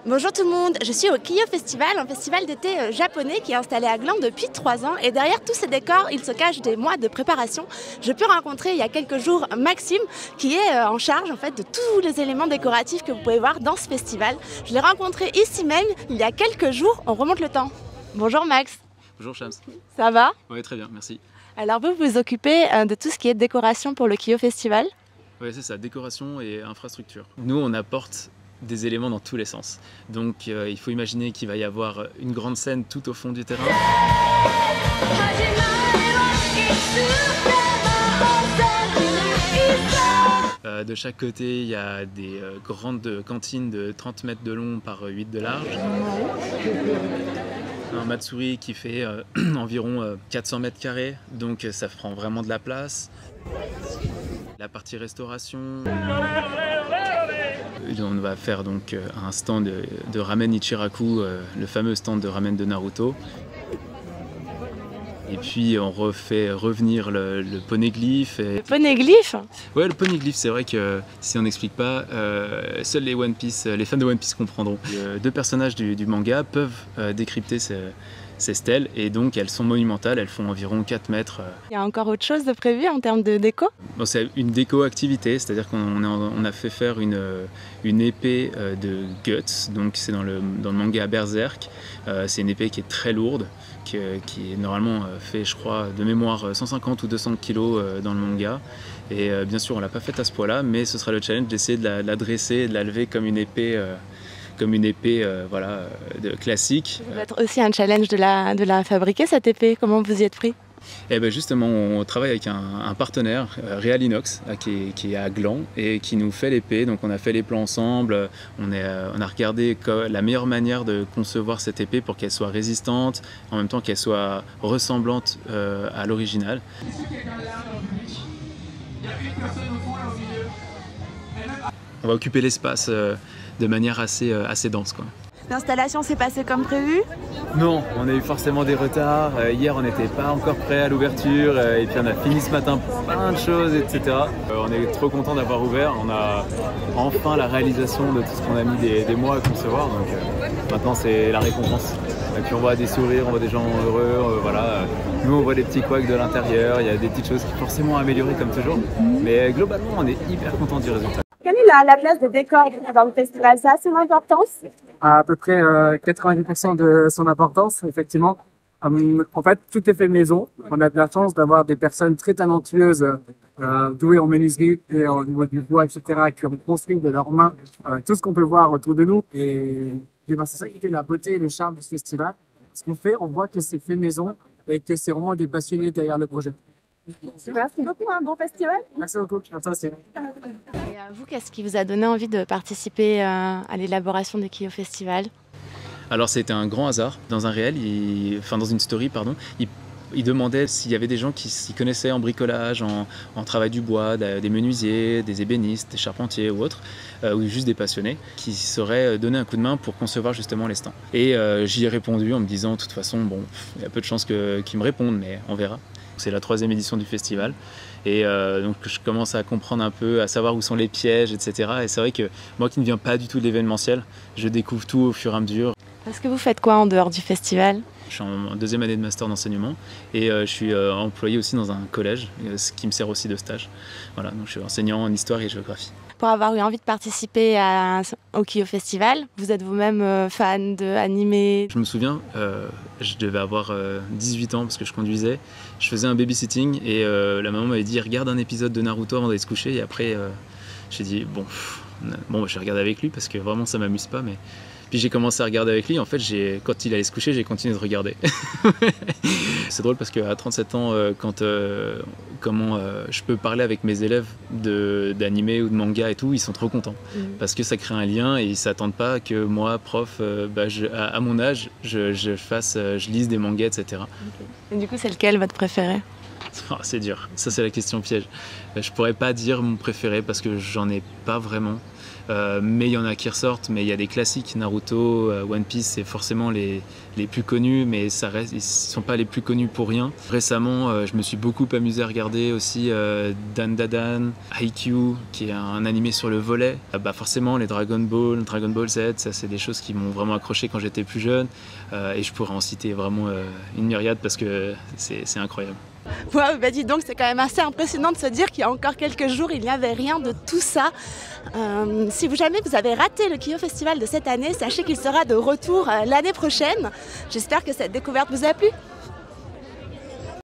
Bonjour tout le monde, je suis au Kiyo Festival, un festival d'été japonais qui est installé à Gland depuis 3 ans et derrière tous ces décors, il se cache des mois de préparation. Je peux rencontrer il y a quelques jours Maxime qui est en charge en fait de tous les éléments décoratifs que vous pouvez voir dans ce festival. Je l'ai rencontré ici même il y a quelques jours, on remonte le temps. Bonjour Max. Bonjour Shams. Ça va? Oui, très bien, merci. Alors vous vous occupez de tout ce qui est décoration pour le Kiyo Festival? Oui, c'est ça, décoration et infrastructure. Nous, on apporte des éléments dans tous les sens. Donc il faut imaginer qu'il va y avoir une grande scène tout au fond du terrain. De chaque côté, il y a des grandes cantines de 30 mètres de long par 8 de large. Un matsuri qui fait environ 400 mètres carrés, donc ça prend vraiment de la place. La partie restauration. On va faire donc un stand de ramen Ichiraku, le fameux stand de ramen de Naruto. Et puis on refait revenir le poneglyph. Le poneglyph? Ouais, le poneglyph, c'est vrai que si on n'explique pas, seuls les fans de One Piece comprendront. Deux personnages du manga peuvent décrypter ces stèles et donc elles sont monumentales, elles font environ 4 mètres. Il y a encore autre chose de prévu en termes de déco? Bon, c'est une déco-activité, c'est-à-dire qu'on a fait faire une épée de Guts, donc c'est dans le manga Berserk. C'est une épée qui est très lourde, qui est normalement fait, je crois, de mémoire 150 ou 200 kg dans le manga. Et bien sûr, on ne l'a pas faite à ce poids-là, mais ce sera le challenge d'essayer de la dresser et de la lever comme une épée. Voilà, classique. Ça va être aussi un challenge de la fabriquer cette épée, comment vous y êtes pris? Eh ben justement, on travaille avec un partenaire, Real Inox, qui est à Gland et qui nous fait l'épée. Donc on a fait les plans ensemble, on a regardé la meilleure manière de concevoir cette épée pour qu'elle soit résistante, en même temps qu'elle soit ressemblante à l'original. On va occuper l'espace de manière assez dense, quoi. L'installation s'est passée comme prévu? Non, on a eu forcément des retards. Hier, on n'était pas encore prêt à l'ouverture. Et puis, on a fini ce matin plein de choses, etc. On est trop content d'avoir ouvert. On a enfin la réalisation de tout ce qu'on a mis des mois à concevoir. Donc, maintenant, c'est la récompense. Et puis, on voit des sourires, on voit des gens heureux. Voilà. Nous, on voit des petits couacs de l'intérieur. Il y a des petites choses qui sont forcément améliorées comme toujours. Mais globalement, on est hyper content du résultat. Quelle est la place des décors dans le festival? Ça a son importance? À peu près 90% de son importance, effectivement. En fait, tout est fait maison. On a de la chance d'avoir des personnes très talentueuses, douées en menuiserie et au niveau du bois, etc., qui ont construit de leurs mains tout ce qu'on peut voir autour de nous. Et ben, c'est ça qui fait la beauté et le charme du festival. Ce qu'on fait, on voit que c'est fait maison et que c'est vraiment des passionnés derrière le projet. Merci beaucoup, un bon festival. Merci beaucoup. Merci. Et vous, qu'est-ce qui vous a donné envie de participer à l'élaboration du Kiyo Festival? Alors c'était un grand hasard. Dans un réel, dans une story, pardon, il demandait s'il y avait des gens qui s'y connaissaient en bricolage, en travail du bois, des menuisiers, des ébénistes, des charpentiers ou autres, ou juste des passionnés, qui sauraient donner un coup de main pour concevoir justement les stands. Et j'y ai répondu en me disant, de toute façon, bon, il y a peu de chances qu'ils me répondent, mais on verra. C'est la 3e édition du festival et donc je commence à comprendre un peu, à savoir où sont les pièges, etc. Et c'est vrai que moi qui ne viens pas du tout de l'événementiel, je découvre tout au fur et à mesure. Est-ce que vous faites quoi en dehors du festival? Je suis en 2e année de master d'enseignement et je suis employé aussi dans un collège, ce qui me sert aussi de stage. Voilà, donc je suis enseignant en histoire et géographie. Pour avoir eu envie de participer au Kiyo Festival, vous êtes vous-même fan d'anime? Je me souviens, je devais avoir 18 ans parce que je conduisais. Je faisais un babysitting et la maman m'avait dit regarde un épisode de Naruto avant d'aller se coucher. Et après, j'ai dit bon, je vais regarder avec lui parce que vraiment ça m'amuse pas. Mais puis j'ai commencé à regarder avec lui. En fait, quand il allait se coucher, j'ai continué de regarder. C'est drôle parce qu'à 37 ans, je peux parler avec mes élèves d'animé ou de manga et tout, ils sont trop contents. Parce que ça crée un lien et ils ne s'attendent pas que moi, prof, à mon âge, je lise des mangas, etc. Okay. Et du coup, c'est lequel votre préféré? Oh, c'est dur, ça c'est la question piège. Je pourrais pas dire mon préféré parce que j'en ai pas vraiment. Mais il y en a qui ressortent, mais il y a des classiques, Naruto, One Piece, c'est forcément les plus connus, mais ça reste, ils ne sont pas les plus connus pour rien. Récemment, je me suis beaucoup amusé à regarder aussi Dan Dadan, Haikyuu, qui est un animé sur le volley. Forcément, les Dragon Ball Z, ça c'est des choses qui m'ont vraiment accroché quand j'étais plus jeune, et je pourrais en citer vraiment une myriade parce que c'est incroyable. Ouais, bah dis donc, c'est quand même assez impressionnant de se dire qu'il y a encore quelques jours, il n'y avait rien de tout ça. Si jamais vous avez raté le Kyo Festival de cette année, sachez qu'il sera de retour l'année prochaine. J'espère que cette découverte vous a plu.